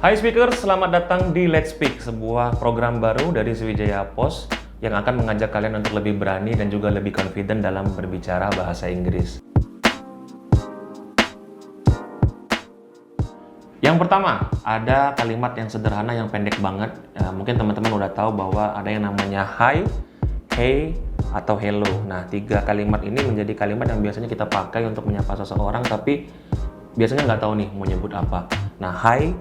Hai speakers, selamat datang di Let's Speak, sebuah program baru dari Sriwijaya Post yang akan mengajak kalian untuk lebih berani dan juga lebih confident dalam berbicara bahasa Inggris. Yang pertama, ada kalimat yang sederhana yang pendek banget. Mungkin teman-teman udah tahu bahwa ada yang namanya hi, hey, atau hello. Nah, tiga kalimat ini menjadi kalimat yang biasanya kita pakai untuk menyapa seseorang, tapi biasanya nggak tahu nih mau nyebut apa. Nah, hi,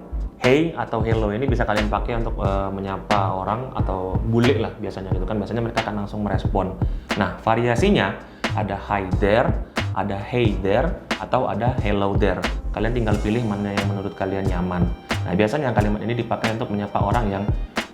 hey atau hello ini bisa kalian pakai untuk menyapa orang atau bule lah biasanya gitu kan. Biasanya mereka akan langsung merespon. Nah, variasinya ada hi there, ada hey there, atau ada hello there. Kalian tinggal pilih mana yang menurut kalian nyaman. Nah, biasanya kalimat ini dipakai untuk menyapa orang yang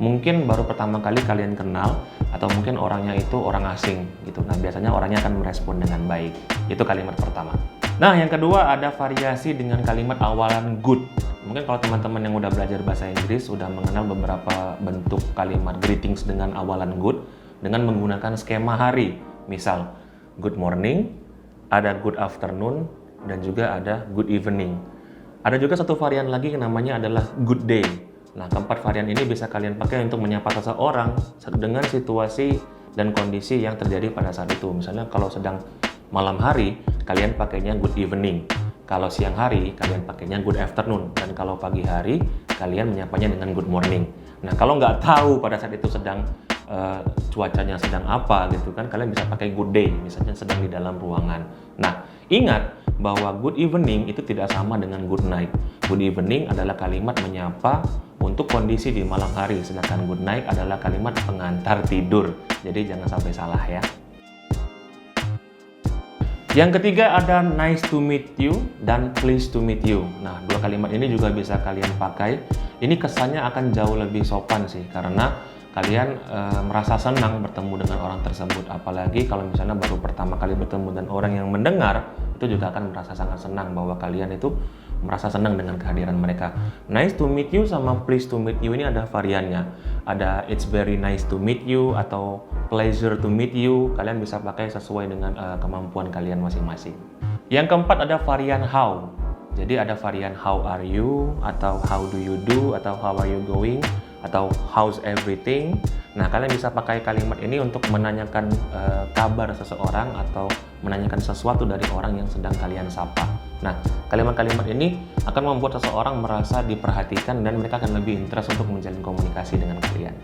mungkin baru pertama kali kalian kenal, atau mungkin orangnya itu orang asing gitu. Nah, biasanya orangnya akan merespon dengan baik. Itu kalimat pertama. Nah, yang kedua ada variasi dengan kalimat awalan good. Mungkin kalau teman-teman yang udah belajar bahasa Inggris udah mengenal beberapa bentuk kalimat greetings dengan awalan good dengan menggunakan skema hari. Misal, good morning, ada good afternoon, dan juga ada good evening. Ada juga satu varian lagi yang namanya adalah good day. Nah, keempat varian ini bisa kalian pakai untuk menyapa seseorang dengan situasi dan kondisi yang terjadi pada saat itu. Misalnya kalau sedang malam hari, kalian pakainya good evening. Kalau siang hari, kalian pakainya good afternoon. Dan kalau pagi hari, kalian menyapanya dengan good morning. Nah, kalau nggak tahu pada saat itu sedang cuacanya sedang apa gitu kan, kalian bisa pakai good day, misalnya sedang di dalam ruangan. Nah, ingat bahwa good evening itu tidak sama dengan good night. Good evening adalah kalimat menyapa untuk kondisi di malam hari, sedangkan good night adalah kalimat pengantar tidur. Jadi jangan sampai salah ya. Yang ketiga ada nice to meet you dan pleased to meet you. Nah, dua kalimat ini juga bisa kalian pakai. Ini kesannya akan jauh lebih sopan sih, karena kalian merasa senang bertemu dengan orang tersebut. Apalagi kalau misalnya baru pertama kali bertemu dengan orang yang mendengar, itu juga akan merasa sangat senang bahwa kalian itu merasa senang dengan kehadiran mereka. Nice to meet you sama pleased to meet you ini ada variannya. Ada it's very nice to meet you atau pleasure to meet you. Kalian bisa pakai sesuai dengan kemampuan kalian masing-masing. Yang keempat ada varian how. Jadi ada varian how are you, atau how do you do, atau how are you going, atau how's everything. Nah, kalian bisa pakai kalimat ini untuk menanyakan kabar seseorang atau menanyakan sesuatu dari orang yang sedang kalian sapa. Nah, kalimat-kalimat ini akan membuat seseorang merasa diperhatikan dan mereka akan lebih interest untuk menjalin komunikasi dengan kalian.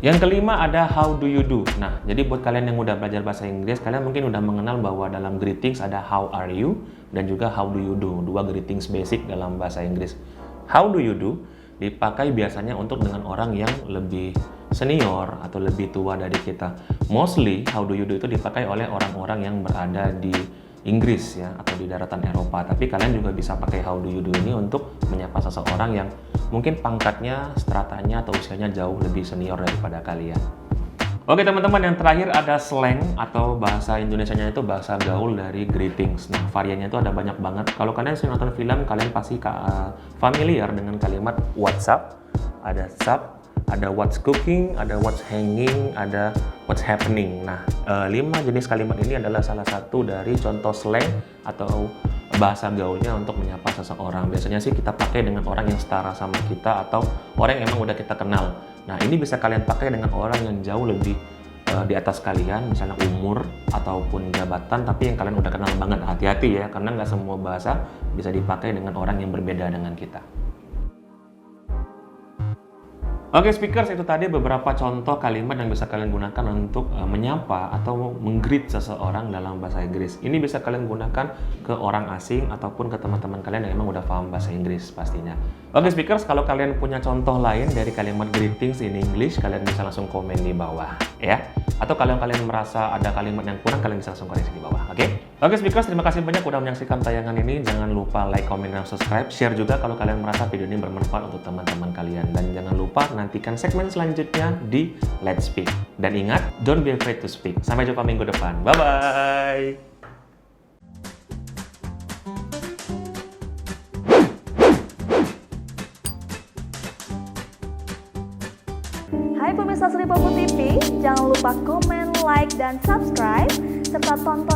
Yang kelima ada how do you do. Nah, jadi buat kalian yang udah belajar bahasa Inggris, kalian mungkin udah mengenal bahwa dalam greetings ada how are you dan juga how do you do. Dua greetings basic dalam bahasa Inggris. How do you do dipakai biasanya untuk dengan orang yang lebih senior atau lebih tua dari kita. Mostly how do you do itu dipakai oleh orang-orang yang berada di Inggris ya, atau di daratan Eropa. Tapi kalian juga bisa pakai how do you do ini untuk menyapa seseorang yang mungkin pangkatnya, stratanya, atau usianya jauh lebih senior daripada kalian. Oke teman-teman, yang terakhir ada slang atau bahasa Indonesianya itu bahasa gaul dari greetings. Nah, variannya itu ada banyak banget. Kalau kalian sering nonton film, kalian pasti familiar dengan kalimat what's up, ada sup, ada what's cooking, ada what's hanging, ada what's happening. Nah, 5 jenis kalimat ini adalah salah satu dari contoh slang atau bahasa gaulnya untuk menyapa seseorang. Biasanya sih kita pakai dengan orang yang setara sama kita atau orang yang emang udah kita kenal. Nah, ini bisa kalian pakai dengan orang yang jauh lebih di atas kalian, misalnya umur ataupun jabatan, tapi yang kalian udah kenal banget. Hati-hati ya, karena nggak semua bahasa bisa dipakai dengan orang yang berbeda dengan kita. Oke speakers, itu tadi beberapa contoh kalimat yang bisa kalian gunakan untuk menyapa atau menggreet seseorang dalam bahasa Inggris. Ini bisa kalian gunakan ke orang asing ataupun ke teman-teman kalian yang emang udah paham bahasa Inggris pastinya. Oke speakers, kalau kalian punya contoh lain dari kalimat greetings in English, kalian bisa langsung komen di bawah ya. Atau kalau kalian merasa ada kalimat yang kurang, kalian bisa langsung koreksi di bawah, oke? Oke speakers, terima kasih banyak udah menyaksikan tayangan ini. Jangan lupa like, comment, dan subscribe. Share juga kalau kalian merasa video ini bermanfaat untuk teman-teman kalian. Dan jangan lupa nantikan segmen selanjutnya di Let's Speak. Dan ingat, don't be afraid to speak. Sampai jumpa minggu depan. Bye-bye! Hai pemirsa Sri Popo TV, jangan lupa komen, like, dan subscribe, serta tonton